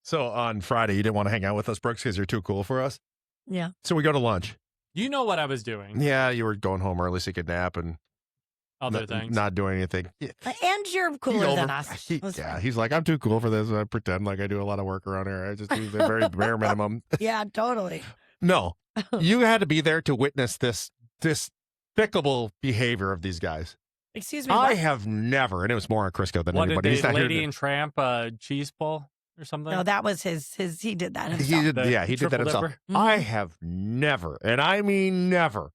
So on Friday, you didn't want to hang out with us, Brooks, because you're too cool for us. Yeah. So we go to lunch. You know what I was doing. Yeah, you were going home early so you could nap and Other things. not doing anything. Yeah. And you're cooler than us. He's like, I'm too cool for this. I pretend like I do a lot of work around here. I just do the very bare minimum. Yeah, totally. No, you had to be there to witness this despicable behavior of these guys. Excuse me. I have never, and it was more on Crisco than What anybody. did He's they, not here Lady to- and Tramp cheese pull or something? No, that was his. He did that himself. He did that Triple himself. Dipper? I have never, and I mean never,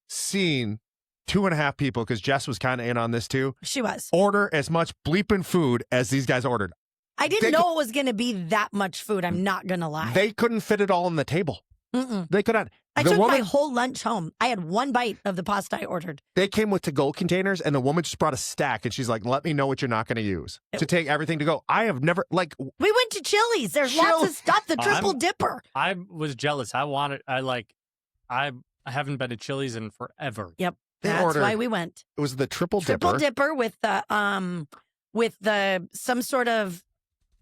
seen 2.5 people, because Jess was kind of in on this too, She was. order as much bleeping food as these guys ordered. I didn't know it was going to be that much food. I'm not going to lie. They couldn't fit it all on the table. Mm-mm. They could not. I The took my woman, whole lunch home. I had one bite of the pasta I ordered. they came with to-go containers, and the woman just brought a stack, and she's like, let me know what you're not going to use to take everything to go. I have never, like, We went to Chili's. There's lots of stuff. The triple dipper. I was jealous. I haven't been to Chili's in forever. Yep. They That's ordered- why we went. it was the triple Triple dipper. dipper with the some sort of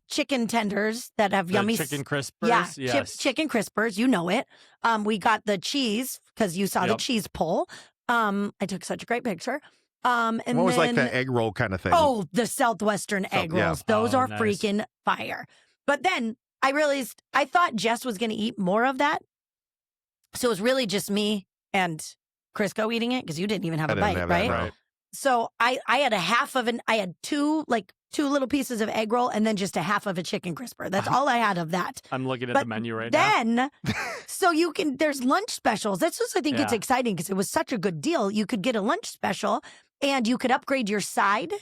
chicken tenders that have The yummy chicken crispers. Yeah, Yes. chicken crispers. You know it. We got the cheese because you saw the Yep. cheese pull. I took such a great picture. And what was then, like the egg roll kind of thing? Oh, the Southwestern egg yeah. rolls. Those Oh, are nice. freaking fire. But then I realized I thought Jess was going to eat more of that. So it was really just me and Crisco eating it because you didn't even have I a didn't bite, have that, right? no. Right. So I had a half of I had two little pieces of egg roll and then just a half of a chicken crisper. That's all I had of that. I'm looking at But the menu right now. Then, so there's lunch specials. That's just, I think it's Yeah. exciting because it was such a good deal. You could get a lunch special and you could upgrade your side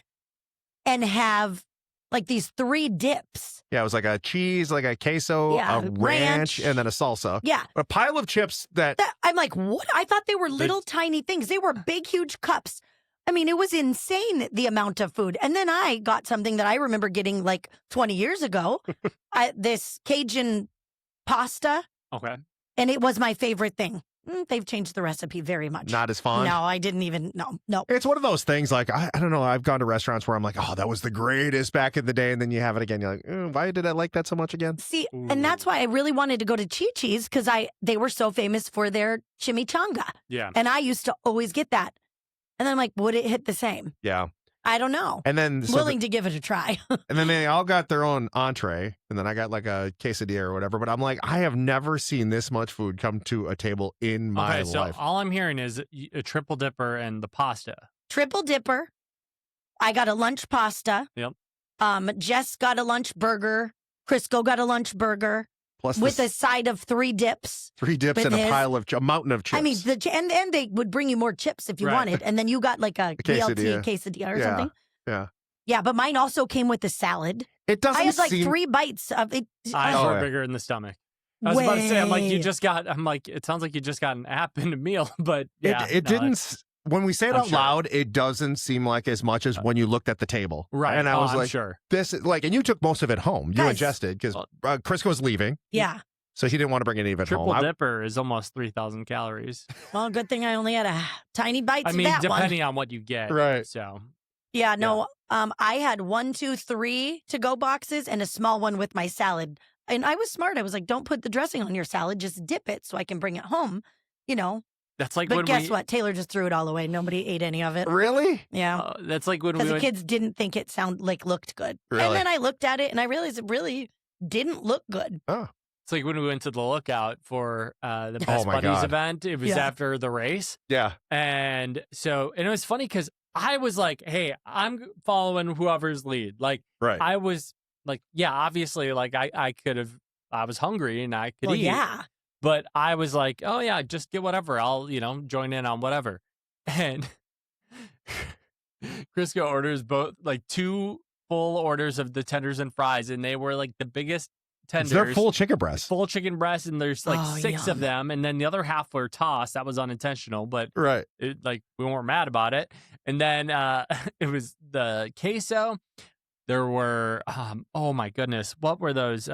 and have like these 3 dips. Yeah, it was like a cheese, like a queso, Yeah, a ranch, ranch. and then a salsa. Yeah. A pile of chips that I'm like, what? I thought they were little tiny things. They were big, huge cups. I mean, it was insane, the amount of food. And then I got something that I remember getting like 20 years ago, this Cajun pasta, Okay. and it was my favorite thing. They've changed the recipe very much. not as fun. No, I didn't even, no. It's one of those things like, I don't know. I've gone to restaurants where I'm like, oh, that was the greatest back in the day. And then you have it again. You're like, why did I like that so much again? See, and that's why I really wanted to go to Chi-Chi's because they were so famous for their chimichanga. Yeah. And I used to always get that. And then I'm like, would it hit the same? Yeah. I don't know. And then Willing to give it a try. and then they all got their own entree. And then I got like a quesadilla or whatever. But I'm like, I have never seen this much food come to a table in my Okay, so life. all I'm hearing is a triple dipper and the pasta. Triple dipper. I got a lunch pasta. Yep. Jess got a lunch burger. Crisco got a lunch burger Plus with the a side of 3 dips. 3 dips with and a his- pile of a mountain of chips. I mean, and they would bring you more chips if you Right. wanted. And then you got like a BLT quesadilla. quesadilla or Yeah. something. Yeah. Yeah, but mine also came with the salad. It doesn't I had like seem 3 bites of it. Eyes Oh, were yeah. bigger in the stomach. I was about to say, I'm like, Way. it sounds like you just got an app and a meal, but yeah. it no, didn't. it's- When we say it I'm out sure. loud, it doesn't seem like as much as when you looked at the table. Right. And I was I'm like, sure. this is like, and you took most of it home. You Guys. and Jess did because Crisco was leaving. Yeah. So he didn't want to bring any of it Triple home. dipper is almost 3,000 calories. Well, good thing I only had a tiny bite I of mean, that one. depending on what you get. Right. So, Yeah, no. I had 1, 2, 3 to-go boxes and a small one with my salad. And I was smart. I was like, don't put the dressing on your salad. Just dip it so I can bring it home. You know. that's like But when guess what? Taylor just threw it all away. Nobody ate any of it. Really? Yeah. That's like when Because we the went, kids didn't think it looked good. Really? And then I looked at it and I realized it really didn't look good. Oh. it's like when we went to the Lookout for the Best my Buddies God. event. It was Yeah. after the race. Yeah. And it was funny because I was like, hey, I'm following whoever's lead. Like, Right. I was like, yeah, obviously, like I was hungry and I could Well, eat. yeah. But I was like, oh yeah, just get whatever. I'll, join in on whatever. And Crisco orders both like 2 full orders of the tenders and fries, and they were like the biggest tenders. They're full chicken breasts. Full chicken breasts, and there's like Oh, 6 of yum. them, and then the other half were tossed. That was unintentional, but Right. we weren't mad about it. And then it was the queso. There were oh my goodness, what were those?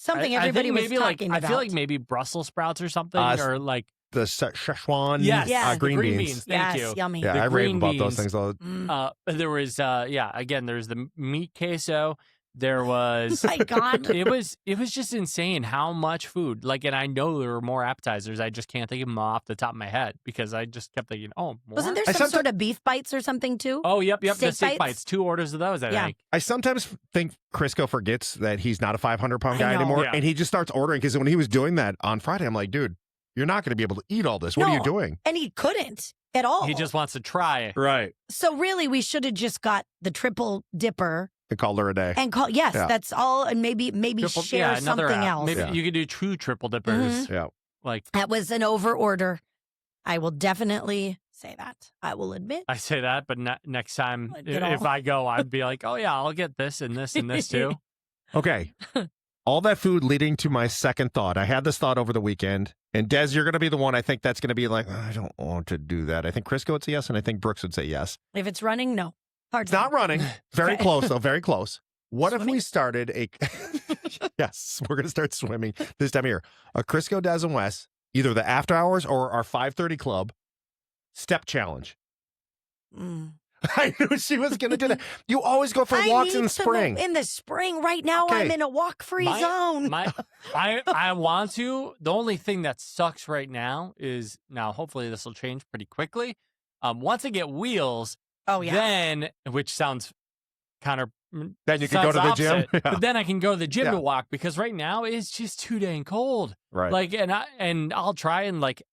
Something I everybody think was maybe talking like about. I feel like maybe Brussels sprouts or something, or like The Szechuan yes, Yeah. the green beans. Thank yes, you. yummy. Yeah, The I rave green about those beans. things. Though. Mm. There was again, there's the meat queso. There was My God. it was just insane how much food. Like, and I know there were more appetizers. I just can't think of them off the top of my head because I just kept thinking, oh, more? Wasn't there some sort of beef bites or something too? Oh, yep. The Steak steak bites? bites. 2 orders of those, I think. I sometimes think Crisco forgets that he's not a 500-pound guy know. anymore, Yeah. and he just starts ordering because when he was doing that on Friday, I'm like, dude, you're not going to be able to eat all this. What are you No. doing? And he couldn't at all. He just wants to try. Right. So really, we should have just got the triple dipper They called her a day. and call. Yes, Yeah. that's all. And maybe share another something app. else. Maybe Yeah. you could do 2 triple dippers. Mhm. Yeah. Like, That was an over order. I will definitely say that. I will admit. I say that, but next time, I did if all. I go, I'd be like, oh, yeah, I'll get this and this and this too. Okay. All that food leading to my second thought. I had this thought over the weekend. And Des, you're going to be the one I think that's going to be like, I don't want to do that. I think Crisco would say yes, and I think Brooks would say yes. If it's running, no. Hard It's not running. Very Okay. close, though. Very close. What if we Swimming? started a... Yes, we're going to start swimming this time of year. A Crisco, Des, and Wes, either the after hours or our 5:30 club step challenge. Mm. I knew she was going to do that. You always go for I walks need in the to spring. move in the spring. Right now, Okay. I'm in a walk-free zone. I want to. The only thing that sucks right now is now. Hopefully, this will change pretty quickly. Once I get wheels, Oh yeah. then which sounds kind of Then you can go to the gym. Yeah. but then I can go to the gym Yeah. to walk because right now it's just too dang cold. Right. Like, and I'll try and like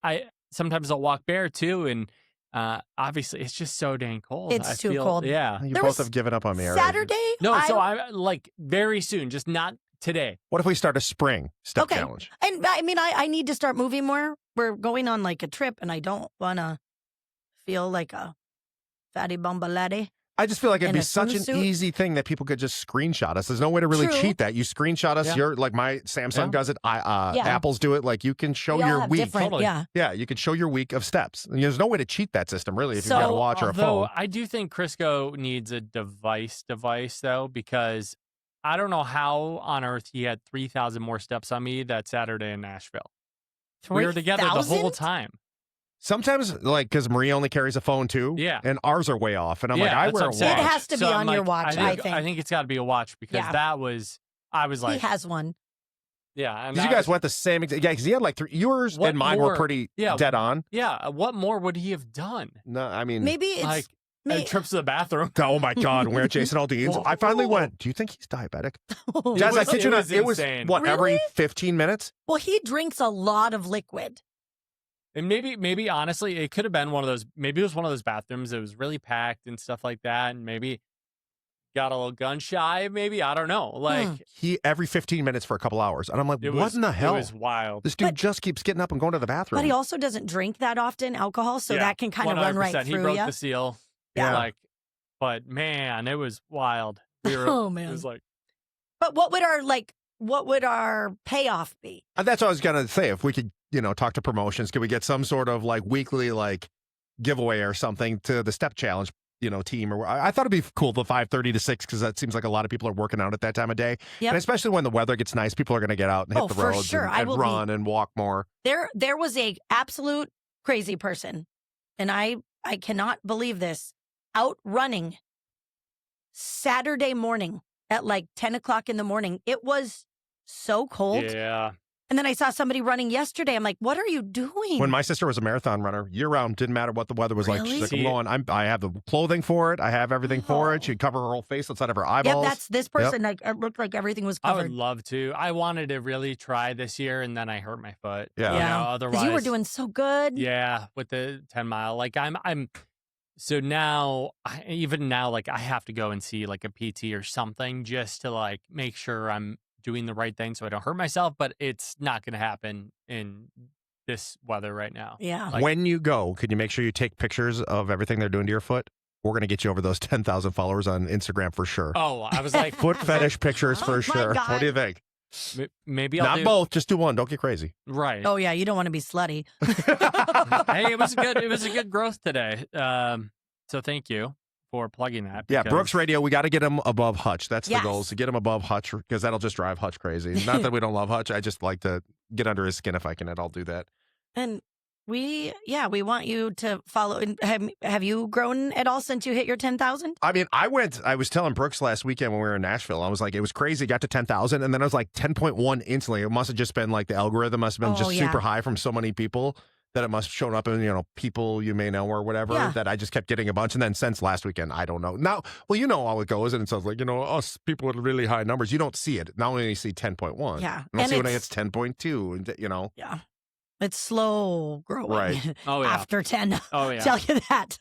sometimes I'll walk bare too, and obviously it's just so dang cold. It's I too feel- cold. Yeah. You There both was have given up on me already. Saturday. No, so I like very soon, just not today. What if we start a spring step Okay. challenge? And I mean, I need to start moving more. We're going on like a trip, and I don't want to feel like a fatty bumbalady. I just feel like it'd In be a such an swimsuit? easy thing that people could just screenshot us. There's no way to really True. cheat that. You screenshot us. Yeah. You're like my Samsung Yeah. does it. Apple's do it. Like you can show We all your have week. different, Totally. yeah. Yeah, you can show your week of steps. And there's no way to cheat that system really if you've got a So, watch or a Although phone. I do think Crisco needs a device though, because I don't know how on earth he had 3,000 more steps on me that Saturday in Nashville. We were together the whole 3,000? time. Sometimes, like, because Marie only carries a phone too. Yeah. And ours are way off. And I'm like, Yeah, I that's wear a what I'm watch. saying. It has to be I'm on your like, watch, I think. I think it's got to be a watch because Yeah. I was like, He has one. yeah. And Because you that guys was- went the same. Yeah, because he had like 3. Yours What and mine were more? pretty Yeah. dead on. Yeah. What more would he have done? No, I mean, Maybe it's Like, may- trips to the bathroom. oh my God, we're at Jason Aldean's. I finally went. Do you think he's diabetic? It Guys, I was- kid you it not. was It was insane. what every Really? 15 minutes. Well, he drinks a lot of liquid. And maybe honestly, it could have been one of those. Maybe it was one of those bathrooms that was really packed and stuff like that, and maybe got a little gun shy. Maybe I don't know. Like He every 15 minutes for a couple hours, and I'm like, it what was, in the hell? It was wild. This dude But- just keeps getting up and going to the bathroom. But he also doesn't drink that often alcohol, so Yeah, that can kind of run right 100%. He through broke you. the seal. Yeah. Like, but man, it was wild. We were, Oh, It man. was like, But what would our payoff be? And that's what I was gonna say. If we could, talk to promotions, could we get some sort of like weekly like giveaway or something to the step challenge, team? Or I thought it'd be cool the 5:30 to 6 because that seems like a lot of people are working out at that time of day. Yep. And especially when the weather gets nice, people are gonna get out and hit Oh, the for roads sure. I and will be- run and walk more. There was a absolute crazy person, and I cannot believe this, out running Saturday morning at like 10 o'clock in the morning. It was so cold. yeah. And then I saw somebody running yesterday. I'm like, what are you doing? When my sister was a marathon runner, year round, didn't matter what the weather was like. Really? She's like, See- I'm going. I have the clothing for it. I have everything for it. Oh. She'd cover her whole face outside of her Yep, eyeballs. that's this person. Like, it looked like everything was I covered. would love to. I wanted to really try this year, and then I hurt my foot. Yeah. You know, Yeah. otherwise, Because you were doing so good. Yeah, with the 10-mile. Like I'm so now even now like I have to go and see like a PT or something just to like make sure I'm doing the right thing so I don't hurt myself, but it's not going to happen in this weather right now. Yeah. Like- When you go, can you make sure you take pictures of everything they're doing to your foot? We're going to get you over those 10,000 followers on Instagram for sure. Oh, I was like Foot fetish pictures Oh for my sure. God. What do you think? maybe I'll Not do both, just do one. Don't get crazy. right. Oh, yeah. You don't want to be slutty. Hey, it was a good growth today. So thank you for plugging that. Yeah, because- Brooks Radio, we got to get him above Hutch. That's the Yes. goal, is to get him above Hutch because that'll just drive Hutch crazy. Not that we don't love Hutch. I just like to get under his skin if I can, and I'll do that. And we want you to follow. Have you grown at all since you hit your 10,000? I mean, I was telling Brooks last weekend when we were in Nashville, I was like, it was crazy. Got to 10,000 and then I was like 10.1 instantly. It must have just been like the algorithm must have been just super high from so many people that it must have shown up in, people you may know or whatever, that I just kept getting a bunch. And then since last weekend, I don't know. Now, well, you know how it goes. And it sounds like, us people with really high numbers, you don't see it. Now only you see 10.1. Yeah. You don't see when it gets 10.2, and Yeah. It's slow growing. Right. Oh, yeah. After 10. Oh, yeah. Tell you that.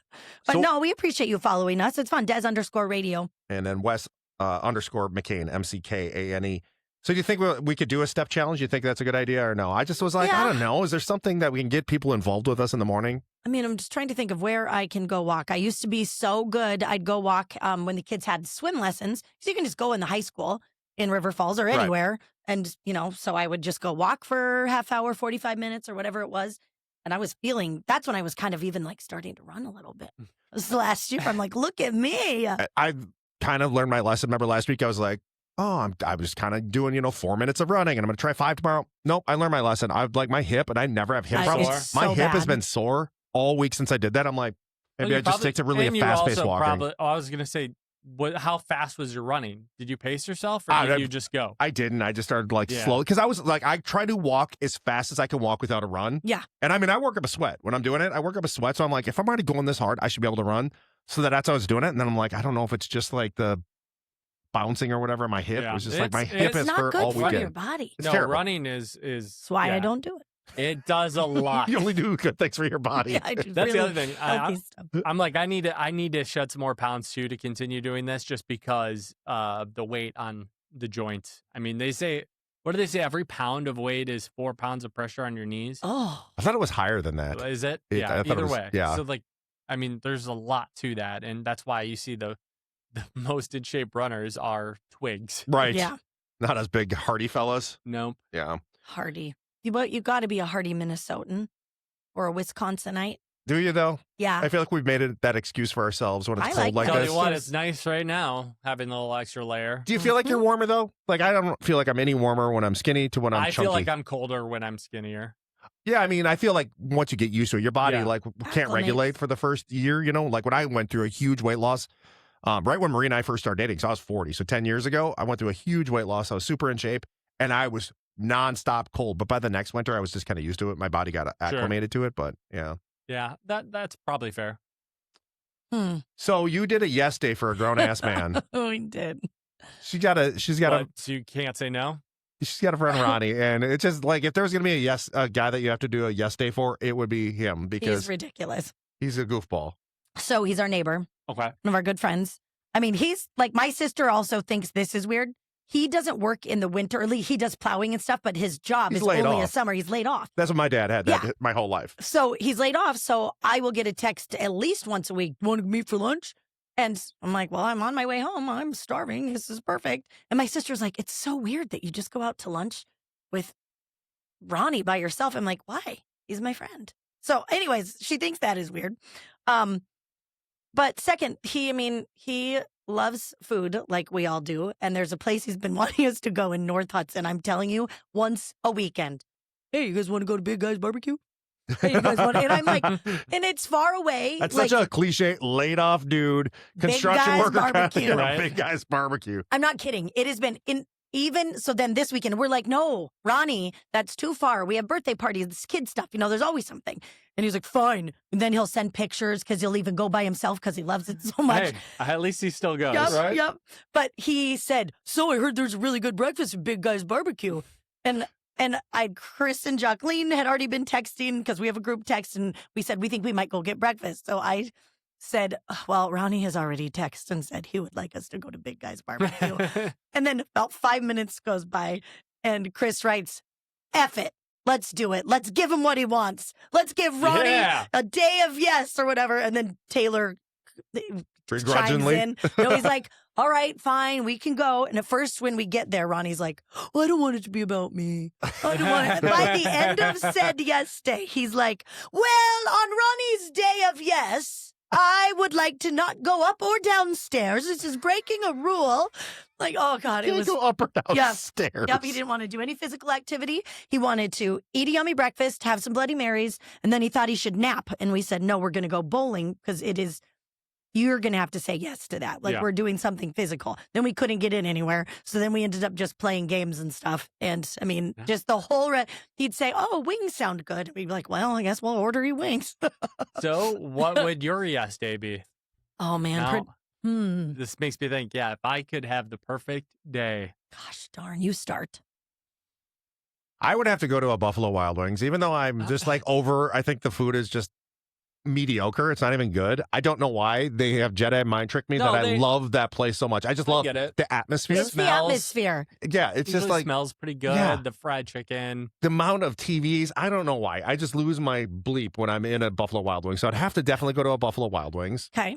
But So- no, we appreciate you following us. It's fun. Des_radio. And then Wes _ McCain, McKane. So do you think we could do a step challenge? You think that's a good idea or no? I just was like, I don't know. Is there something that we can get people involved with us in the morning? I mean, I'm just trying to think of where I can go walk. I used to be so good. I'd go walk when the kids had swim lessons. So you can just go in the high school in River Falls or anywhere. And, so I would just go walk for half hour, 45 minutes or whatever it was. And I was that's when I was kind of even like starting to run a little bit. It was last year. I'm like, look at me. I kind of learned my lesson. Remember last week I was like, I was kind of doing, 4 minutes of running and I'm going to try 5 tomorrow. Nope, I learned my lesson. I like my hip and I never have hip problems. My hip has been sore all week since I did that. I'm like, maybe I just stick to really a fast-paced walking. I was going to say, how fast was your running? Did you pace yourself or did you just go? I didn't. I just started slowly because I was like, I try to walk as fast as I can walk without a run. Yeah. And I mean, I work up a sweat when I'm doing it. I work up a sweat. So I'm like, if I'm already going this hard, I should be able to run. So that's how I was doing it. And then I'm like, I don't know if it's just like the bouncing or whatever in my hip. Yeah. It was just like my hip is not hurt good all for weekend. your body. It's no, terrible. running is That's why I don't do it. It does a lot. You only do good things for your body. Yeah, I do That's really the other thing. healthy stuff. I'm like, I need to shed some more pounds too to continue doing this, just because the weight on the joint. I mean, they say, what do they say? Every pound of weight is 4 pounds of pressure on your knees. Oh, I thought it was higher than that. Is it? I Yeah. thought it Either was- way. yeah. So like, I mean, there's a lot to that, and that's why you see the most in shape runners are twigs. Right. yeah, Not as big, hardy fellas. Nope. Yeah. hardy. You got to be a hardy Minnesotan or a Wisconsinite. Do you, though? Yeah. I feel like we've made it that excuse for ourselves when it's I cold like like Tell this. you what, it's nice right now having a little extra layer. Do you feel like you're warmer, though? Like, I don't feel like I'm any warmer when I'm skinny to when I'm I chunky. feel like I'm colder when I'm skinnier. Yeah, I mean, I feel like once you get used to it, your body Yeah. can't regulate for the first year, Like when I went through a huge weight loss, right when Marie and I first started dating, so I was 40. So 10 years ago, I went through a huge weight loss. I was super in shape and I was nonstop cold. But by the next winter, I was just kind of used to it. My body got acclimated to it, but yeah. Yeah, that's probably fair. So you did a yes day for a grown ass man. Oh, we did. She's got But so you can't say no? she's got a friend Ronnie, and it's just like if there was gonna be a guy that you have to do a yes day for, it would be him because He's ridiculous. he's a goofball. So he's our neighbor, Okay. one of our good friends. I mean, he's like, my sister also thinks this is weird. He doesn't work in the winter. He does plowing and stuff, but his job He's is laid only a off. summer. He's laid off. That's what my dad had my whole life. So he's laid off. So I will get a text at least once a week. Want to meet for lunch? And I'm like, well, I'm on my way home. I'm starving. This is perfect. And my sister's like, it's so weird that you just go out to lunch with Ronnie by yourself. I'm like, why? He's my friend. So anyways, she thinks that is weird. But second, he loves food like we all do. And there's a place he's been wanting us to go in North Hudson. I'm telling you, once a weekend. Hey, you guys want to go to Big Guy's Barbecue? Hey, you guys want? And I'm like, and it's far away. That's like, such a cliche, laid off dude, Big construction Guy's worker, Barbecue. Right? Big Guy's Barbecue. I'm not kidding. It has been even so then this weekend, we're like, no, Ronnie, that's too far. We have birthday parties, this kid stuff. There's always something. And he's like, fine. And then he'll send pictures because he'll even go by himself because he loves it so much. Hey, at least he still goes. Yep, right? yep. But he said, so I heard there's a really good breakfast at Big Guy's Barbecue. And Chris and Jacqueline had already been texting because we have a group text and we said, we think we might go get breakfast. So I said, well, Ronnie has already texted and said he would like us to go to Big Guy's Barbecue. And then about 5 minutes goes by and Chris writes, F it. Let's do it. Let's give him what he wants. Let's give Ronnie a day of yes or whatever. And then Taylor chimes Begrudgingly. in. No, he's like, all right, fine, we can go. And at first, when we get there, Ronnie's like, well, I don't want it to be about me. I don't want it. By the end of said yes day, he's like, well, on Ronnie's day of yes, I would like to not go up or downstairs. This is breaking a rule. Like, oh God, it Can't was go up or down Yeah. stairs. Yep, he didn't want to do any physical activity. He wanted to eat a yummy breakfast, have some Bloody Marys, and then he thought he should nap. And we said, no, we're going to go bowling because you're going to have to say yes to that. Like, Yeah. we're doing something physical. Then we couldn't get in anywhere. So then we ended up just playing games and stuff. And I mean, just the whole, he'd say, oh, wings sound good. We'd be like, well, I guess we'll order you wings. So what would your yes day be? Oh, man. Now, this makes me think, if I could have the perfect day. Gosh darn, you start. I would have to go to a Buffalo Wild Wings, even though I'm just like over. I think the food is just mediocre. It's not even good. I don't know why they have Jedi mind tricked me that I love that place so much. I just love get it. the atmosphere. It's the atmosphere. Yeah, it's just like smells pretty good. Yeah. The fried chicken. the amount of TVs. I don't know why. I just lose my bleep when I'm in a Buffalo Wild Wings. So I'd have to definitely go to a Buffalo Wild Wings. Okay.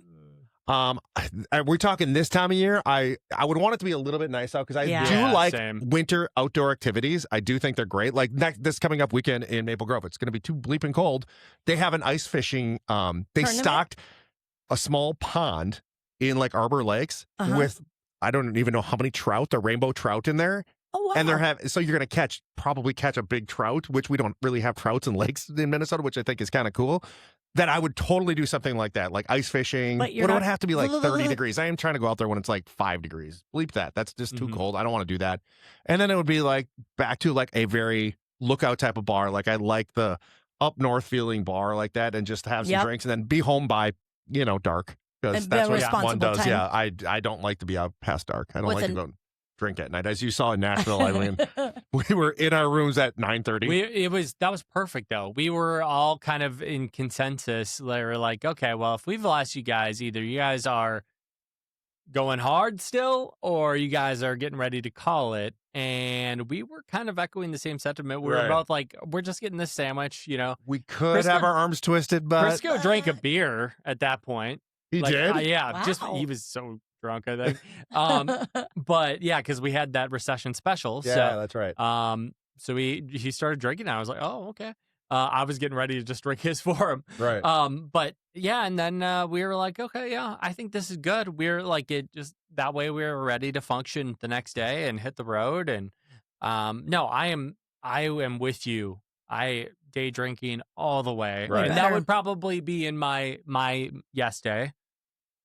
We're talking this time of year. I would want it to be a little bit nice out because I do Yeah, like same. winter outdoor activities. I do think they're great. Like this coming up weekend in Maple Grove, it's going to be too bleeping cold. They have an ice fishing. They Tournament? stocked a small pond in like Arbor Lakes with I don't even know how many trout, the rainbow trout in there. Oh, wow. And so you're going to probably catch a big trout, which we don't really have trouts in lakes in Minnesota, which I think is kind of cool. That I would totally do something like that, like ice fishing. But But you're it would not- have to be like 30 degrees. I am trying to go out there when it's like 5 degrees. Bleep that. That's just too cold. I don't want to do that. And then it would be like back to like a very lookout type of bar. Like I like the up north feeling bar like that and just have some drinks and then be home by, dark. Because And that's the what one responsible does. time. Yeah, I don't like to be out past dark. I don't With like to go drink at night. As you saw in Nashville, Eileen, we were in our rooms at 9:30. That was perfect though. We were all kind of in consensus. They were like, okay, well, if we've lost you guys, either you guys are going hard still, or you guys are getting ready to call it. And we were kind of echoing the same sentiment. We were Right. both like, we're just getting this sandwich, We could Chris have would- our arms twisted, but Briscoe drank a beer at that point. he Like, did. yeah, just Wow. he was so drunk, I think. But yeah, because we had that recession special. Yeah, So that's right. so he started drinking. And I was like, oh, okay. I was getting ready to just drink his for him. Right. But yeah, and then we were like, okay, yeah, I think this is good. We're like, it just that way we were ready to function the next day and hit the road. And no, I am with you. I day drinking all the way. Right. And Better. that would probably be in my yes day.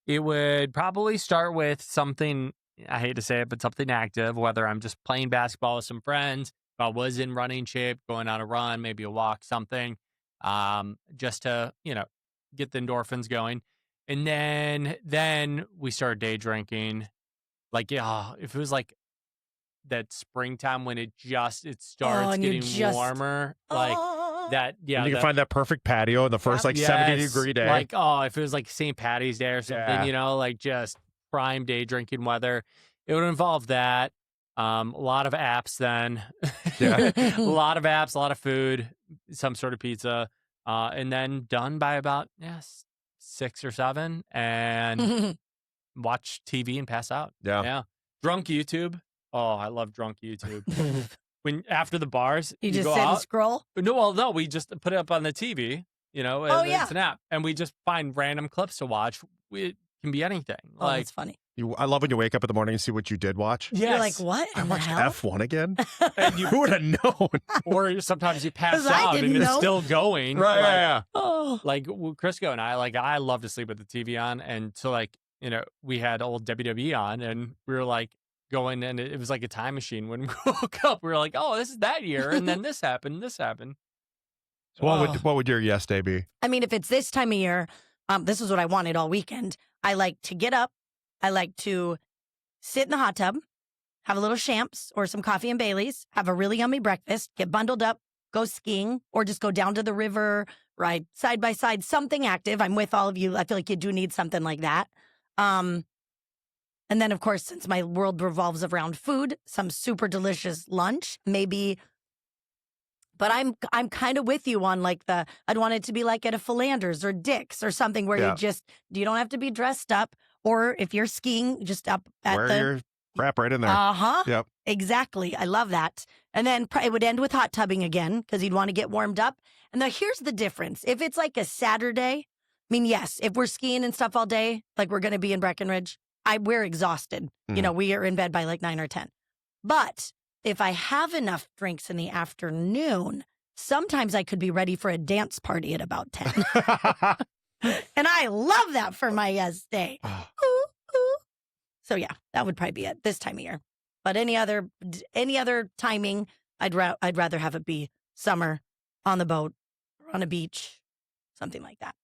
It would probably start with something, I hate to say it, but something active, whether I'm just playing basketball with some friends, if I was in running shape, going on a run, maybe a walk, something, just to, get the endorphins going. And then we started day drinking. Like, yeah, if it was like that springtime when it starts and you're getting just- warmer, like that, yeah. And you can that- find that perfect patio in the first like 70-degree day. Like, if it was like St. Patty's Day or something, Yeah. like just prime day drinking weather, it would involve that. A lot of apps then. Yeah. A lot of apps, a lot of food, some sort of pizza. And then done by about 6 or 7 and watch TV and pass out. Yeah. Yeah. Drunk YouTube. Oh, I love drunk YouTube. When after the bars, You just go sit and out. scroll. No, we just put it up on the TV, Oh, yeah. it's an app, and we just find random clips to watch. It can be anything. Oh, Like, that's funny. I love when you wake up in the morning and see what you did watch. You're like, what I in the watched hell? F1 again. and you, Who would have known? or sometimes you pass 'Cause I out and didn't it's know. still going. Right. Like, Yeah. Oh, like Crisco and I love to sleep with the TV on, and so we had old WWE on, and we were like going, and it was like a time machine. When we woke up, we were like, oh, this is that year, and then this happened. So what would your yes day be? I mean, if it's this time of year, this is what I wanted all weekend. I like to get up. I like to sit in the hot tub, have a little champs or some coffee and Baileys, have a really yummy breakfast, get bundled up, go skiing, or just go down to the river, ride side by side, something active. I'm with all of you. I feel like you do need something like that. And then, of course, since my world revolves around food, some super delicious lunch, maybe. But I'm kind of with you on like I'd want it to be like at a Philander's or Dick's or something where Yeah. you don't have to be dressed up, or if you're skiing, just up at Wear the your crap right in there. uh-huh. Yep. Exactly. I love that. And then it would end with hot tubbing again because you'd want to get warmed up. And now here's the difference. If it's like a Saturday, mean, yes, if we're skiing and stuff all day, like we're going to be in Breckenridge, we're exhausted. You know, we are in bed by like 9 or 10. But if I have enough drinks in the afternoon, sometimes I could be ready for a dance party at about 10. And I love that for my yes day. Ooh, ooh. So yeah, that would probably be it this time of year. But any other timing, I'd rather have it be summer, on the boat, or on a beach, something like that.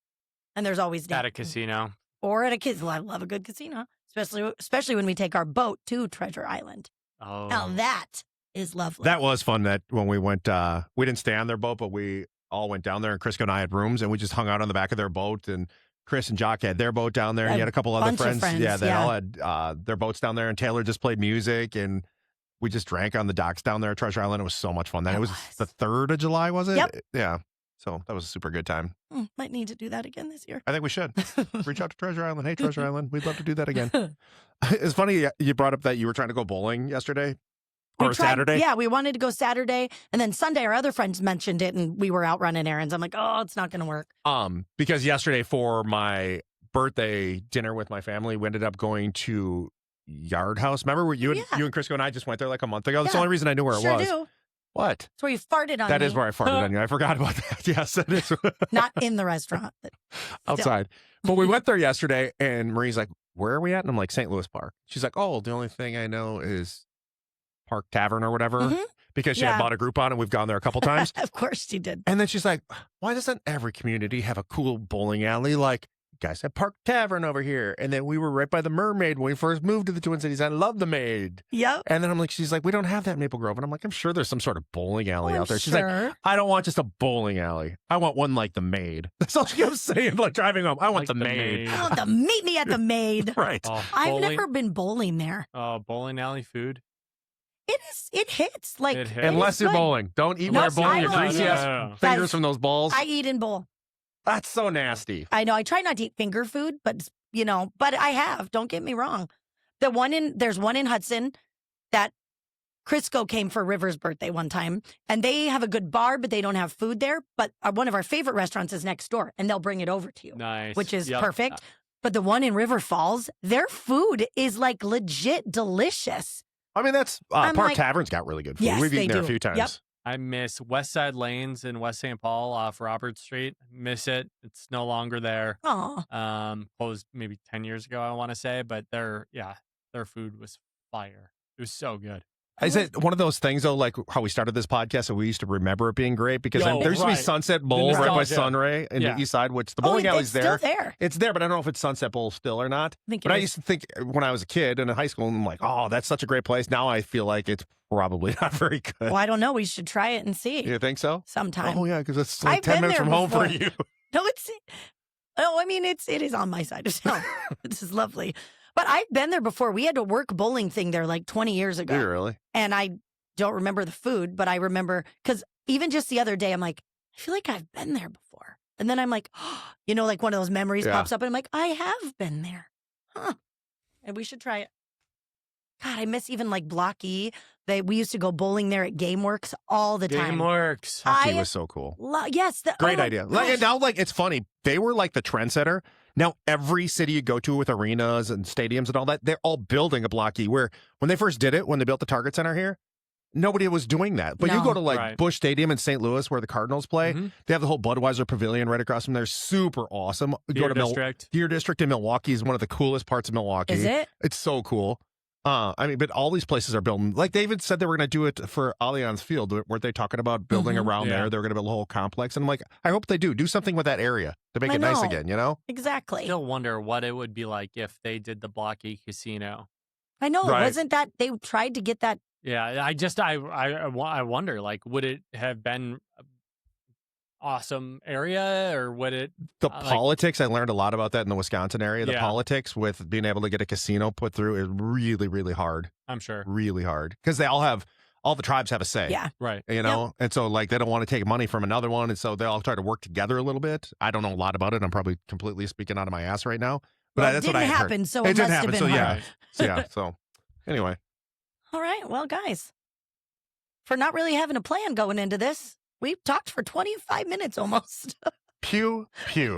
And there's always At a casino. or at a casino. I love a good casino, especially when we take our boat to Treasure Island. Oh, Now that is lovely. That was fun. That when we went, we didn't stay on their boat, but we all went down there, and Crisco and I had rooms, and we just hung out on the back of their boat. And Chris and Jock had their boat down there, and he had a couple other bunch of friends, Yeah, they yeah. all had their boats down there, and Taylor just played music, and we just drank on the docks down there at Treasure Island. It was so much fun. Then it was the 3rd of July, was it? Yep. Yeah. So that was a super good time. Might need to do that again this year. I think we should reach out to Treasure Island. Hey, Treasure Island, we'd love to do that again. It's funny you brought up that you were trying to go bowling yesterday. Or Saturday? Yeah, we wanted to go Saturday, and then Sunday our other friends mentioned it, and we were out running errands. I'm like, oh, it's not going to work. Because yesterday for my birthday dinner with my family, we ended up going to Yard House. Remember where you and Crisco and I just went there like a month ago? That's the only reason I knew where it was. Do. What? That's where you farted on me. That is where I farted on you. I forgot about that. Yes, it is. Not in the restaurant, but outside. But we went there yesterday, and Marie's like, where are we at? And I'm like, St. Louis Park. She's like, oh, the only thing I know is Park Tavern or whatever, because she had bought a Groupon, and we've gone there a couple times. Of course she did. And then she's like, why doesn't every community have a cool bowling alley? Like, you guys have Park Tavern over here. And then we were right by the Mermaid when we first moved to the Twin Cities. I love the Maid. Yep. And then she's like, we don't have that in Maple Grove. And I'm like, I'm sure there's some sort of bowling alley out there. She's like, I don't want just a bowling alley. I want one like the Maid. That's all she kept saying, like driving home. I want Like the the Maid. Maid. I want to meet me at the Maid. Right. Oh, I've never been bowling there. Oh, bowling alley food. It hits. Like, It hits. Unless you're good. bowling. Don't eat No, when you're bowling. I Your don't greasy eat. ass fingers Guys, from those balls. I eat and bowl. That's so nasty. I know. I try not to eat finger food, but but I have. Don't get me wrong. There's one in Hudson that Crisco came for River's birthday one time, and they have a good bar, but they don't have food there. But one of our favorite restaurants is next door, and they'll bring it over to you. Nice. Which is Yep. perfect. But the one in River Falls, their food is like legit delicious. I mean, that's I'm Park like- Tavern's got really good food. Yes, We've they eaten there a do. few times. Yep. I miss West Side Lanes in West St. Paul off Robert Street. Miss it. It's no longer there. Oh, Closed maybe 10 years ago, I want to say, but their food was fire. It was so good. Is it one of those things, though, like how we started this podcast, and we used to remember it being great? Because Yo, there used to be right. Sunset Bowl right by nostalgia. Sunray in the east side, which the bowling alley's it's there. still there. It's there, but I don't know if it's Sunset Bowl still or not. I think But it I is. used to think when I was a kid and in high school, I'm like, oh, that's such a great place. Now I feel like it's probably not very good. Well, I don't know. We should try it and see You think so? sometime. Oh, yeah, because it's like I've 10 been minutes there from home for before. you. No, I mean, it is on my side of town. This is lovely. But I've been there before. We had a work bowling thing there like 20 years ago. Do you really? And I don't remember the food, but I remember because even just the other day, I'm like, I feel like I've been there before. And then I'm like, like one of those memories Yeah. pops up, and I'm like, I have been there. Huh. And we should try it. God, I miss even like Block E. We used to go bowling there at GameWorks all the time. GameWorks. Hockey I was so cool. Yes. Great my idea. gosh. And now, it's funny. They were like the trendsetter. Now, every city you go to with arenas and stadiums and all that, they're all building a Block E. Where when they first did it, when they built the Target Center here, nobody was doing that. But you No. go to Right. Busch Stadium in St. Louis where the Cardinals play, Mhm. they have the whole Budweiser Pavilion right across from there. Super awesome. You Deer go to District. Deer District in Milwaukee is one of the coolest parts of Milwaukee. Is it? It's so cool. But all these places are building. Like David said, they were going to do it for Allianz Field. Weren't they talking about building Mhm. around Yeah. there? They were going to build a whole complex. And I'm like, I hope they do something with that area to make I it nice know. again. You know? Exactly. Still wonder what it would be like if they did the Block E Casino. I know. Right. Wasn't that they tried to get that? Yeah, I wonder, like, would it have been an awesome area, or would it? The like- politics, I learned a lot about that in the Wisconsin area. The Yeah. politics with being able to get a casino put through is really, really hard. I'm sure. Really hard. Because all the tribes have a say. Yeah. Right. You know? And so, they don't want to take money from another one. And so they all try to work together a little bit. I don't know a lot about it. I'm probably completely speaking out of my ass right now. But Well, it that's didn't what I had heard. happen, so It it, didn't must happen, have so been yeah. hard. Yeah. So, anyway. All right. Well, guys, for not really having a plan going into this, we've talked for 25 minutes almost. Pew, pew.